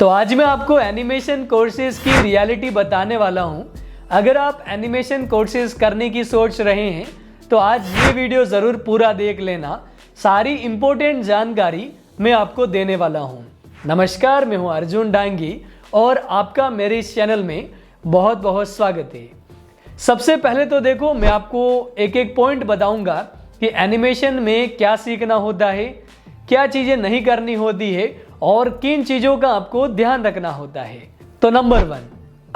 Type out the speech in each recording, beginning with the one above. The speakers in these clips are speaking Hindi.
तो आज मैं आपको एनिमेशन कोर्सेज की रियलिटी बताने वाला हूं। अगर आप एनिमेशन कोर्सेज करने की सोच रहे हैं तो आज ये वीडियो ज़रूर पूरा देख लेना। सारी इम्पोर्टेंट जानकारी मैं आपको देने वाला हूं। नमस्कार, मैं हूं अर्जुन डांगी और आपका मेरे इस चैनल में बहुत बहुत स्वागत है। सबसे पहले तो देखो, मैं आपको एक एक पॉइंट बताऊंगा कि एनिमेशन में क्या सीखना होता है, क्या चीज़ें नहीं करनी होती है और किन चीज़ों का आपको ध्यान रखना होता है। तो नंबर 1,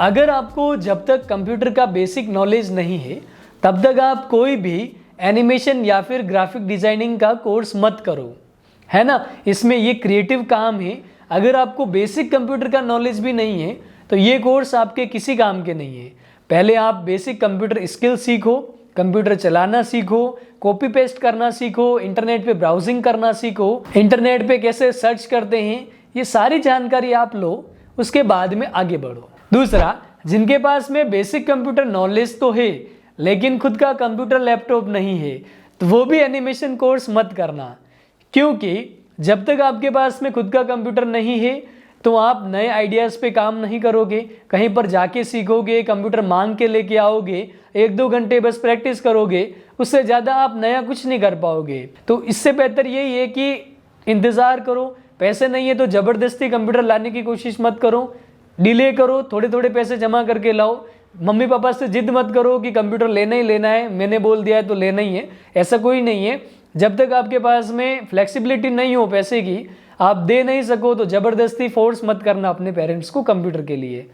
अगर आपको जब तक कंप्यूटर का बेसिक नॉलेज नहीं है तब तक आप कोई भी एनिमेशन या फिर ग्राफिक डिजाइनिंग का कोर्स मत करो, है ना। इसमें ये क्रिएटिव काम है। अगर आपको बेसिक कंप्यूटर का नॉलेज भी नहीं है तो ये कोर्स आपके किसी काम के नहीं है। पहले आप बेसिक कंप्यूटर स्किल सीखो, कंप्यूटर चलाना सीखो, कॉपी पेस्ट करना सीखो, इंटरनेट पे ब्राउजिंग करना सीखो, इंटरनेट पे कैसे सर्च करते हैं, ये सारी जानकारी आप लो, उसके बाद में आगे बढ़ो। दूसरा, जिनके पास में बेसिक कंप्यूटर नॉलेज तो है लेकिन खुद का कंप्यूटर लैपटॉप नहीं है तो वो भी एनिमेशन कोर्स मत करना, क्योंकि जब तक आपके पास में खुद का कंप्यूटर नहीं है तो आप नए आइडियाज़ पे काम नहीं करोगे। कहीं पर जाके सीखोगे, कंप्यूटर मांग के लेके आओगे, 1-2 घंटे बस प्रैक्टिस करोगे, उससे ज़्यादा आप नया कुछ नहीं कर पाओगे। तो इससे बेहतर यही है कि इंतज़ार करो। पैसे नहीं है तो ज़बरदस्ती कंप्यूटर लाने की कोशिश मत करो, डिले करो, थोड़े थोड़े पैसे जमा करके लाओ। मम्मी पापा से जिद मत करो कि कंप्यूटर लेना ही लेना है, मैंने बोल दिया है तो लेना ही है, ऐसा कोई नहीं है। जब तक आपके पास में फ्लेक्सिबिलिटी नहीं हो पैसे की, आप दे नहीं सको तो ज़बरदस्ती फोर्स मत करना अपने पेरेंट्स को कंप्यूटर के लिए।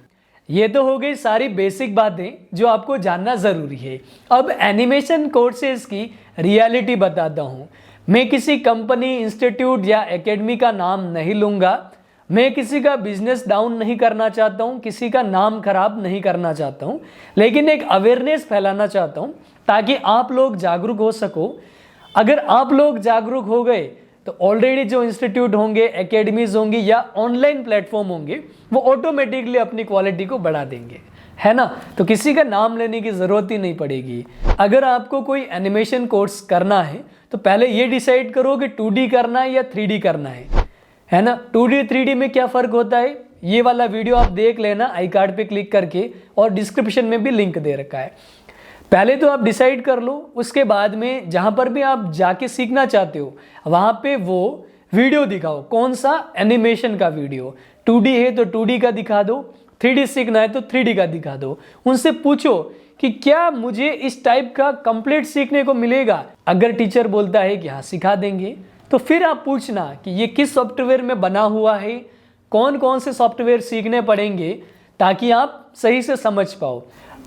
ये तो हो गई सारी बेसिक बातें जो आपको जानना ज़रूरी है। अब एनिमेशन कोर्सेज की रियलिटी बताता हूँ। मैं किसी कंपनी, इंस्टीट्यूट या एकेडमी का नाम नहीं लूँगा। मैं किसी का बिजनेस डाउन नहीं करना चाहता हूँ, किसी का नाम खराब नहीं करना चाहता हूँ, लेकिन एक अवेयरनेस फैलाना चाहता हूँ ताकि आप लोग जागरूक हो सको। अगर आप लोग जागरूक हो गए तो ऑलरेडी जो इंस्टीट्यूट होंगे, एकेडमीज होंगी या ऑनलाइन प्लेटफॉर्म होंगे, वो ऑटोमेटिकली अपनी क्वालिटी को बढ़ा देंगे, है ना। तो किसी का नाम लेने की ज़रूरत ही नहीं पड़ेगी। अगर आपको कोई एनिमेशन कोर्स करना है तो पहले ये डिसाइड करो कि 2D करना है या 3D करना है ना। 2D 3D में क्या फ़र्क होता है, ये वाला वीडियो आप देख लेना आई कार्ड पे क्लिक करके, और डिस्क्रिप्शन में भी लिंक दे रखा है। पहले तो आप डिसाइड कर लो, उसके बाद में जहाँ पर भी आप जाके सीखना चाहते हो वहाँ पे वो वीडियो दिखाओ। कौन सा? एनिमेशन का वीडियो। 2D है तो 2D का दिखा दो, 3D सीखना है तो 3D का दिखा दो। उनसे पूछो कि क्या मुझे इस टाइप का कंप्लीट सीखने को मिलेगा। अगर टीचर बोलता है कि हाँ सिखा देंगे, तो फिर आप पूछना कि ये किस सॉफ्टवेयर में बना हुआ है, कौन कौन से सॉफ्टवेयर सीखने पड़ेंगे, ताकि आप सही से समझ पाओ।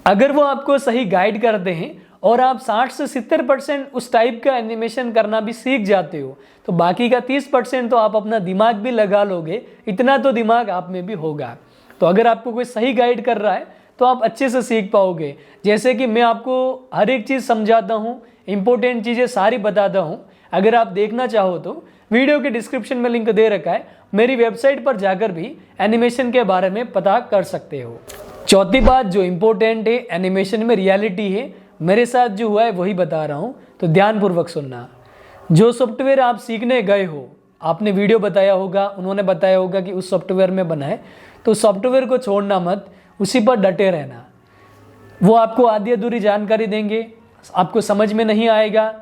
अगर वो आपको सही गाइड करते हैं और आप 60 से 70% उस टाइप का एनिमेशन करना भी सीख जाते हो तो बाकी का 30% तो आप अपना दिमाग भी लगा लोगे। इतना तो दिमाग आप में भी होगा। तो अगर आपको कोई सही गाइड कर रहा है तो आप अच्छे से सीख पाओगे। जैसे कि मैं आपको हर एक चीज़ समझाता हूँ, इंपॉर्टेंट चीज़ें सारी बताता हूँ। अगर आप देखना चाहो तो वीडियो के डिस्क्रिप्शन में लिंक दे रखा है, मेरी वेबसाइट पर जाकर भी एनिमेशन के बारे में पता कर सकते हो। चौथी बात जो इम्पोर्टेंट है, एनिमेशन में रियलिटी है। मेरे साथ जो हुआ है वही बता रहा हूँ, तो ध्यानपूर्वक सुनना। जो सॉफ्टवेयर आप सीखने गए हो, आपने वीडियो बताया होगा, उन्होंने बताया होगा कि उस सॉफ्टवेयर में बना है, तो सॉफ्टवेयर को छोड़ना मत, उसी पर डटे रहना। वो आपको आधी अधूरी जानकारी देंगे, आपको समझ में नहीं आएगा,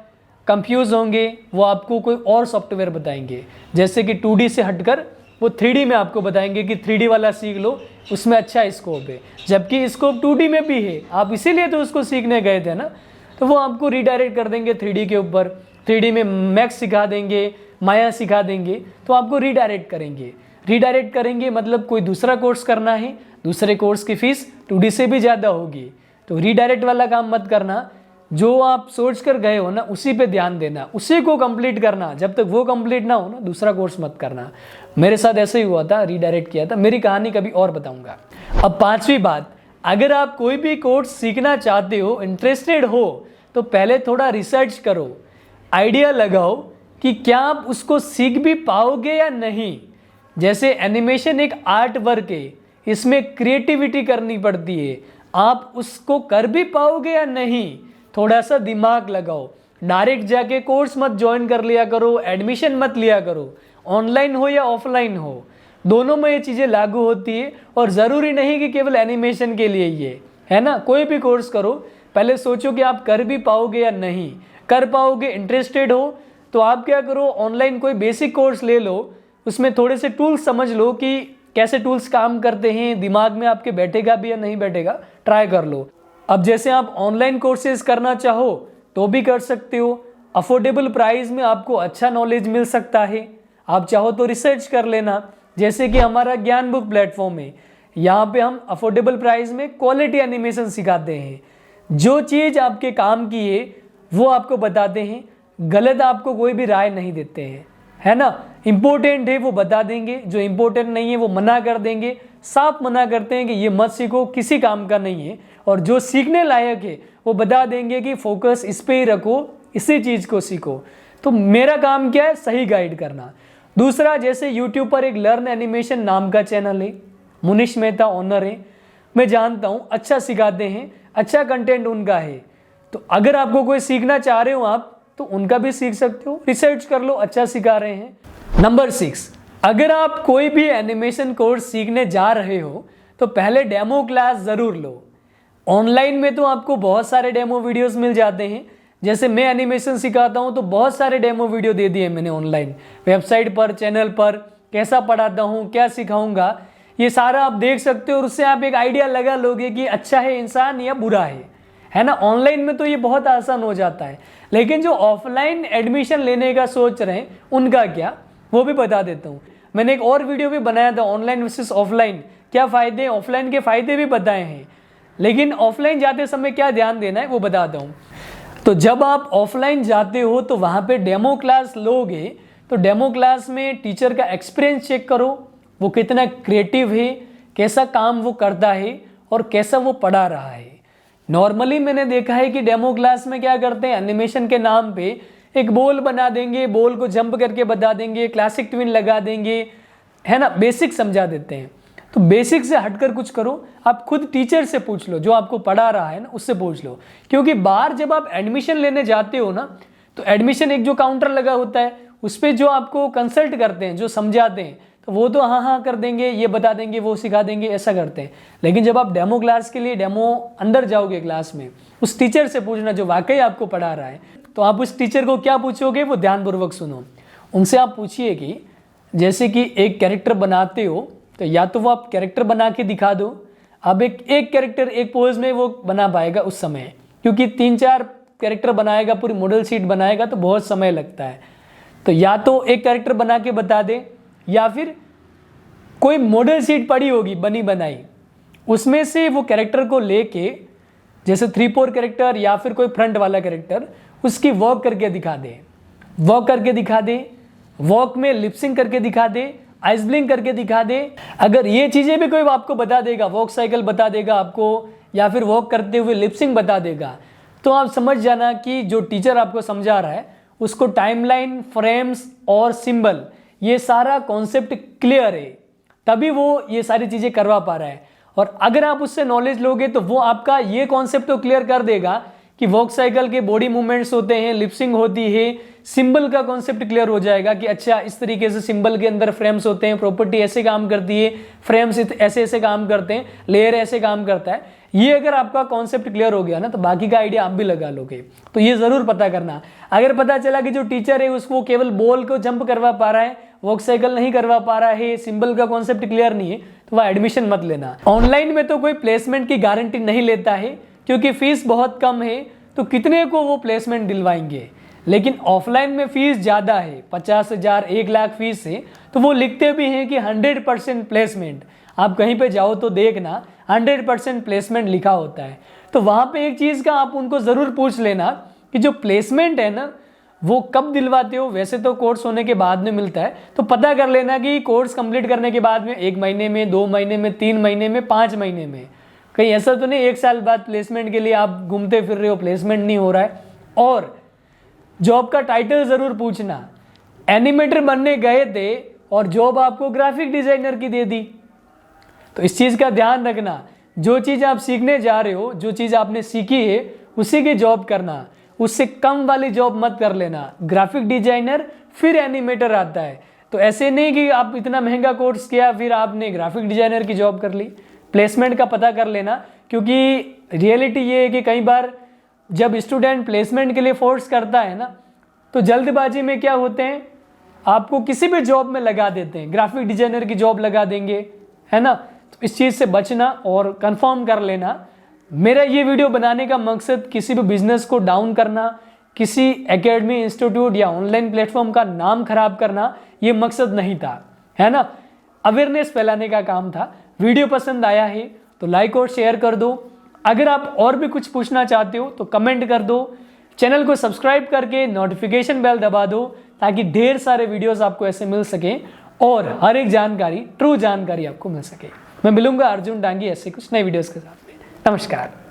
कंफ्यूज होंगे, वो आपको कोई और सॉफ्टवेयर बताएंगे। जैसे कि 2D से हटकर वो 3D में आपको बताएंगे कि 3D वाला सीख लो, उसमें अच्छा स्कोप है, जबकि स्कोप 2D में भी है। आप इसीलिए तो उसको सीखने गए थे ना। तो वो आपको रिडायरेक्ट कर देंगे 3D के ऊपर। 3D में मैक्स सिखा देंगे, माया सिखा देंगे, तो आपको रिडायरेक्ट करेंगे। रिडायरेक्ट करेंगे मतलब कोई दूसरा कोर्स करना है, दूसरे कोर्स की फीस 2D से भी ज़्यादा होगी। तो रिडायरेक्ट वाला काम मत करना। जो आप सोच कर गए हो ना, उसी पे ध्यान देना, उसी को कंप्लीट करना। जब तक वो कंप्लीट ना हो ना, दूसरा कोर्स मत करना। मेरे साथ ऐसे ही हुआ था, रिडायरेक्ट किया था। मेरी कहानी कभी और बताऊंगा। अब 5वीं बात, अगर आप कोई भी कोर्स सीखना चाहते हो, इंटरेस्टेड हो, तो पहले थोड़ा रिसर्च करो, आइडिया लगाओ कि क्या आप उसको सीख भी पाओगे या नहीं। जैसे एनिमेशन एक आर्ट वर्क है, इसमें क्रिएटिविटी करनी पड़ती है, आप उसको कर भी पाओगे या नहीं, थोड़ा सा दिमाग लगाओ। डायरेक्ट जाके कोर्स मत ज्वाइन कर लिया करो, एडमिशन मत लिया करो, ऑनलाइन हो या ऑफलाइन हो। दोनों में ये चीज़ें लागू होती है और ज़रूरी नहीं कि केवल एनिमेशन के लिए ये है ना। कोई भी कोर्स करो, पहले सोचो कि आप कर भी पाओगे या नहीं कर पाओगे। इंटरेस्टेड हो तो आप क्या करो, ऑनलाइन कोई बेसिक कोर्स ले लो, उसमें थोड़े से टूल्स समझ लो कि कैसे टूल्स काम करते हैं, दिमाग में आपके बैठेगा भी या नहीं बैठेगा, ट्राई कर लो। अब जैसे आप ऑनलाइन कोर्सेज करना चाहो तो भी कर सकते हो, अफोर्डेबल प्राइस में आपको अच्छा नॉलेज मिल सकता है। आप चाहो तो रिसर्च कर लेना, जैसे कि हमारा ज्ञान बुक प्लेटफॉर्म है, यहाँ पे हम अफोर्डेबल प्राइस में क्वालिटी एनिमेशन सिखाते हैं। जो चीज़ आपके काम की है वो आपको बताते हैं, गलत आपको कोई भी राय नहीं देते हैं, है ना। इम्पोर्टेंट है वो बता देंगे, जो इम्पोर्टेंट नहीं है वो मना कर देंगे, साफ मना करते हैं कि ये मत सीखो, किसी काम का नहीं है। और जो सीखने लायक है वो बता देंगे कि फोकस इस पे ही रखो, इसी चीज़ को सीखो। तो मेरा काम क्या है, सही गाइड करना। दूसरा, जैसे यूट्यूब पर एक लर्न एनिमेशन नाम का चैनल है, मुनीश मेहता ओनर है, मैं जानता हूँ अच्छा सिखाते हैं, अच्छा कंटेंट उनका है। तो अगर आपको कोई सीखना चाह रहे हो आप तो उनका भी सीख सकते हो, रिसर्च कर लो, अच्छा सिखा रहे हैं। नंबर 6, अगर आप कोई भी एनिमेशन कोर्स सीखने जा रहे हो तो पहले डेमो क्लास ज़रूर लो। ऑनलाइन में तो आपको बहुत सारे डेमो वीडियोस मिल जाते हैं, जैसे मैं एनिमेशन सिखाता हूं तो बहुत सारे डेमो वीडियो दे दिए मैंने ऑनलाइन, वेबसाइट पर, चैनल पर, कैसा पढ़ाता हूं, क्या सिखाऊंगा, ये सारा आप देख सकते हो और उससे आप एक आइडिया लगा लोगे कि अच्छा है इंसान या बुरा है ना। ऑनलाइन में तो ये बहुत आसान हो जाता है, लेकिन जो ऑफलाइन एडमिशन लेने का सोच रहे हैं उनका क्या, वो भी बता देता हूँ। मैंने एक और वीडियो भी बनाया था, ऑनलाइन वर्सेस ऑफलाइन, क्या फ़ायदे हैं, ऑफलाइन के फ़ायदे भी बताए हैं, लेकिन ऑफलाइन जाते समय क्या ध्यान देना है वो बताता हूँ। तो जब आप ऑफलाइन जाते हो तो वहाँ पे डेमो क्लास लोगे तो डेमो क्लास में टीचर का एक्सपीरियंस चेक करो, वो कितना क्रिएटिव है, कैसा काम वो करता है और कैसा वो पढ़ा रहा है। नॉर्मली मैंने देखा है कि डेमो क्लास में क्या करते हैं, एनिमेशन के नाम पे एक बॉल बना देंगे, बॉल को जंप करके बता देंगे, क्लासिक ट्विन लगा देंगे, है ना, बेसिक समझा देते हैं। तो बेसिक से हटकर कुछ करो, आप खुद टीचर से पूछ लो, जो आपको पढ़ा रहा है ना उससे पूछ लो। क्योंकि बाहर जब आप एडमिशन लेने जाते हो ना तो एडमिशन एक जो काउंटर लगा होता है उस पर जो आपको कंसल्ट करते हैं, जो समझाते हैं, तो वो तो हाँ हाँ कर देंगे, ये बता देंगे, वो सिखा देंगे, ऐसा करते हैं। लेकिन जब आप डेमो क्लास के लिए डेमो अंदर जाओगे क्लास में, उस टीचर से पूछना जो वाकई आपको पढ़ा रहा है। तो आप उस टीचर को क्या पूछोगे वो ध्यानपूर्वक सुनो। उनसे आप पूछिए कि जैसे कि एक कैरेक्टर बनाते हो तो या तो वो आप कैरेक्टर बना के दिखा दो, अब एक कैरेक्टर एक पोज में वो बना पाएगा उस समय, क्योंकि 3-4 कैरेक्टर बनाएगा, पूरी मॉडल शीट बनाएगा तो बहुत समय लगता है। तो या तो एक कैरेक्टर बना के बता दे, या फिर कोई मॉडल शीट पड़ी होगी बनी बनाई, उसमें से वो कैरेक्टर को लेके, जैसे 3-4 कैरेक्टर या फिर कोई फ्रंट वाला कैरेक्टर, उसकी वॉक करके दिखा दे, वॉक करके दिखा दे, वॉक में लिपसिंग करके दिखा दे, आइस ब्लिंक करके दिखा दे। अगर ये चीज़ें भी कोई आपको बता देगा, वॉक साइकिल बता देगा आपको, या फिर वॉक करते हुए लिपसिंग बता देगा, तो आप समझ जाना कि जो टीचर आपको समझा रहा है उसको टाइमलाइन, फ्रेम्स और सिंबल, ये सारा कॉन्सेप्ट क्लियर है, तभी वो ये सारी चीज़ें करवा पा रहा है। और अगर आप उससे नॉलेज लोगे तो वो आपका ये कॉन्सेप्ट तो क्लियर कर देगा कि वॉक साइकिल के बॉडी मूवमेंट्स होते हैं, लिपसिंग होती है, सिंबल का कॉन्सेप्ट क्लियर हो जाएगा कि अच्छा इस तरीके से सिंबल के अंदर फ्रेम्स होते हैं, प्रॉपर्टी ऐसे काम करती है, फ्रेम्स ऐसे ऐसे काम करते हैं, लेयर ऐसे काम करता है। ये अगर आपका कॉन्सेप्ट क्लियर हो गया ना तो बाकी का आइडिया आप भी लगा लोगे। तो ये ज़रूर पता करना। अगर पता चला कि जो टीचर है उसको केवल बॉल को जंप करवा पा रहा है, वॉक साइकिल नहीं करवा पा रहा है, सिंबल का कॉन्सेप्ट क्लियर नहीं है, तो वह एडमिशन मत लेना। ऑनलाइन में तो कोई प्लेसमेंट की गारंटी नहीं लेता है, क्योंकि फीस बहुत कम है, तो कितने को वो प्लेसमेंट दिलवाएंगे। लेकिन ऑफलाइन में फीस ज़्यादा है, 50,000 1 लाख फीस है, तो वो लिखते भी हैं कि 100% प्लेसमेंट। आप कहीं पे जाओ तो देखना 100% प्लेसमेंट लिखा होता है। तो वहाँ पे एक चीज़ का आप उनको ज़रूर पूछ लेना कि जो प्लेसमेंट है ना वो कब दिलवाते हो। वैसे तो कोर्स होने के बाद में मिलता है, तो पता कर लेना कि कोर्स कंप्लीट करने के बाद में 1 महीने में, 2 महीने में, 3 महीने में, 5 महीने में, कहीं ऐसा तो नहीं 1 साल बाद प्लेसमेंट के लिए आप घूमते फिर रहे हो, प्लेसमेंट नहीं हो रहा है। और जॉब का टाइटल ज़रूर पूछना। एनिमेटर बनने गए थे और जॉब आपको ग्राफिक डिज़ाइनर की दे दी, तो इस चीज़ का ध्यान रखना। जो चीज़ आप सीखने जा रहे हो, जो चीज़ आपने सीखी है उसी की जॉब करना, उससे कम वाली जॉब मत कर लेना। ग्राफिक डिजाइनर फिर एनिमेटर आता है, तो ऐसे नहीं कि आप इतना महंगा कोर्स किया फिर आपने ग्राफिक डिजाइनर की जॉब कर ली। प्लेसमेंट का पता कर लेना, क्योंकि रियलिटी ये है कि कई बार जब स्टूडेंट प्लेसमेंट के लिए फोर्स करता है ना, तो जल्दबाजी में क्या होते हैं, आपको किसी भी जॉब में लगा देते हैं, ग्राफिक डिजाइनर की जॉब लगा देंगे, है ना। तो इस चीज़ से बचना और कंफर्म कर लेना। मेरा ये वीडियो बनाने का मकसद किसी भी बिजनेस को डाउन करना, किसी एकेडमी, इंस्टीट्यूट या ऑनलाइन प्लेटफॉर्म का नाम खराब करना, ये मकसद नहीं था, है ना। अवेयरनेस फैलाने का काम था। वीडियो पसंद आया है तो लाइक और शेयर कर दो। अगर आप और भी कुछ पूछना चाहते हो तो कमेंट कर दो। चैनल को सब्सक्राइब करके नोटिफिकेशन बेल दबा दो, ताकि ढेर सारे वीडियोस आपको ऐसे मिल सके और हर एक जानकारी, ट्रू जानकारी आपको मिल सके। मैं मिलूंगा अर्जुन डांगी ऐसे कुछ नए वीडियोस के साथ में। नमस्कार।